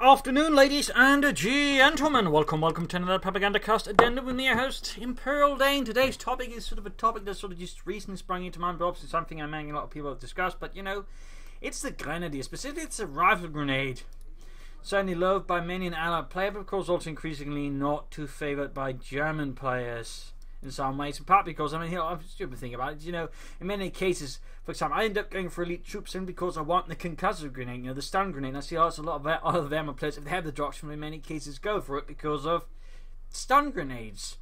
afternoon, ladies and gentlemen. Welcome to another Propagandacast Addendum with me, your host, Imperial Dane. Today's topic is sort of a topic that sort of just recently sprung into mind, but obviously something I'm a lot of people have discussed. But, you know, it's the Grenadier. Specifically, it's a Riflegrenade. Certainly loved by many an Allied player, but of course also increasingly not too favoured by German players in some ways. In part because, I mean, you know, I'm stupid thing about it. You know, in many cases, for example, I end up going for elite troops simply because I want the concussive grenade, you know, the stun grenade. And I see lots a lot of other Wehrmacht players, if they have the doctrine, in many cases go for it because of stun grenades.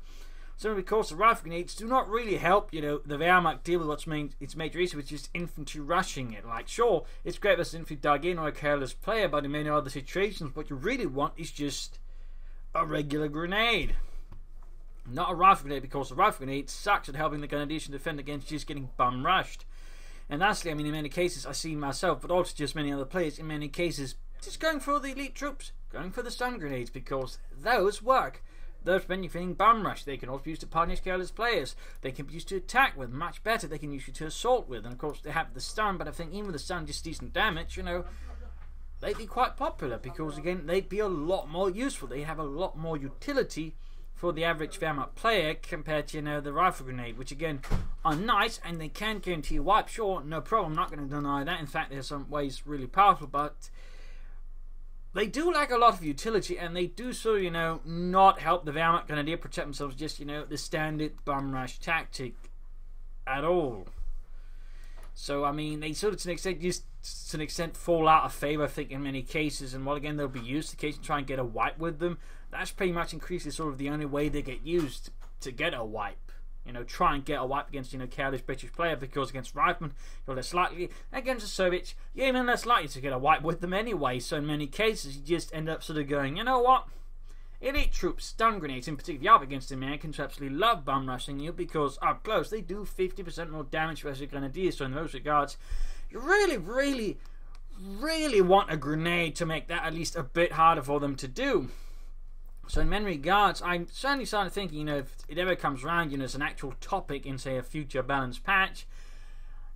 So because the rifle grenades do not really help, you know, the Wehrmacht deal with what's its major issue, which is infantry rushing it. Like, sure, it's great if infantry dug in or a careless player, but in many other situations, what you really want is just a regular grenade. Not a rifle grenade, because the rifle grenade sucks at helping the Grenadiers defend against just getting bum rushed. And lastly, I mean, in many cases, I see myself, but also just many other players, in many cases, just going for the elite troops, going for the stun grenades, because those work. Those, when you're feeling bum rush, they can also be used to punish careless players. They can be used to attack with, much better. They can use you to assault with, and of course they have the stun. But I think even with the stun, just decent damage, you know, they'd be quite popular because again, they'd be a lot more useful. They have a lot more utility for the average Wehrmacht player compared to, you know, the rifle grenade, which again are nice and they can guarantee a wipe. Sure, no problem. I'm not going to deny that. In fact, there's some ways really powerful, but they do lack a lot of utility, and they do so, you know, not help the Wehrmacht Grenadier protect themselves, just, you know, the standard bum rush tactic at all. So, I mean, they sort of, to an extent, fall out of favour, I think, in many cases. And while, again, they'll be used to occasionally try and get a wipe with them, that's pretty much increases sort of the only way they get used to get a wipe. You know, try and get a wipe against, you know, careless British player, because against Riflemen, you're less likely. Against the Soviets, you're even less likely to get a wipe with them anyway. So in many cases, you just end up sort of going, you know what? Elite troops, stun grenades, in particular, up against the Americans, who absolutely love bum rushing you, because up close, they do 50% more damage versus Grenadiers. So in those regards, you really want a grenade to make that at least a bit harder for them to do. So in many regards, I'm certainly starting thinking, you know, if it ever comes around, you know, as an actual topic in, say, a future balanced patch,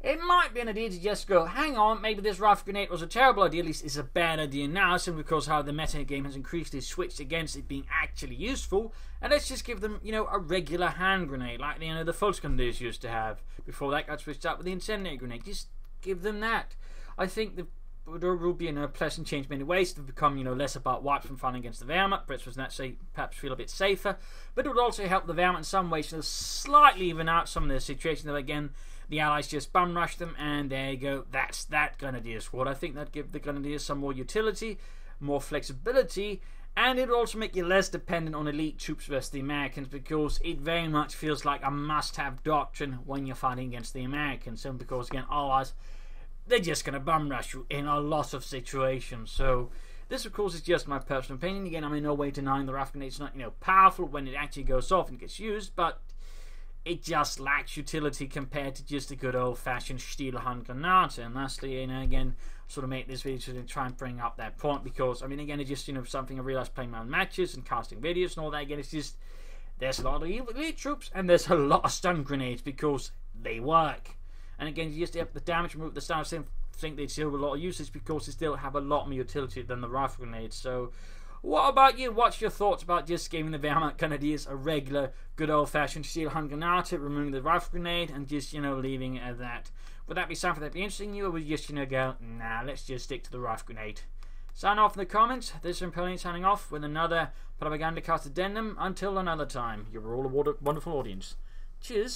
it might be an idea to just go, hang on, maybe this rifle grenade was a terrible idea, at least it's a bad idea now, simply because how the meta game has increasingly switched against it being actually useful, and let's just give them, you know, a regular hand grenade, like, you know, the Volksgrenadiers used to have, before that got switched up with the incendiary grenade. Just give them that. I think there will be a pleasant change in many ways to become, you know, less about wipes from fighting against the Wehrmacht. Brits would naturally perhaps feel a bit safer, but it would also help the Wehrmacht in some ways to slightly even out some of the situations that, again, the Allies just bum rush them, and there you go, that's that Grenadier squad. I think that'd give the Grenadiers some more utility, more flexibility, and it would also make you less dependent on elite troops versus the Americans, because it very much feels like a must-have doctrine when you're fighting against the Americans, and because, again, otherwise they're just going to bum rush you in a lot of situations. So this, of course, is just my personal opinion. Again, I'm in no way denying the rifle grenade is not, you know, powerful when it actually goes off and gets used, but it just lacks utility compared to just a good old-fashioned Stielhandgranate. And lastly, you know, again, sort of make this video to try and bring up that point, because, I mean, again, it's just, you know, something I realised playing my own matches and casting videos and all that. Again, it's just, there's a lot of elite troops and there's a lot of stun grenades because they work. And again, you just have the damage remove the stun. I think they still have a lot of usage because they still have a lot more utility than the rifle grenades. So, what about you? What's your thoughts about just giving the Wehrmacht Grenadiers a regular, good old-fashioned Stielhandgranate, removing the rifle grenade, and just, you know, leaving it at that? Would that be something that'd be interesting to you, or would you just, you know, go, nah, let's just stick to the rifle grenade? Sign off in the comments. This is Imperial signing off with another Propagandacast Addendum. Until another time, you're all a wonderful audience. Cheers.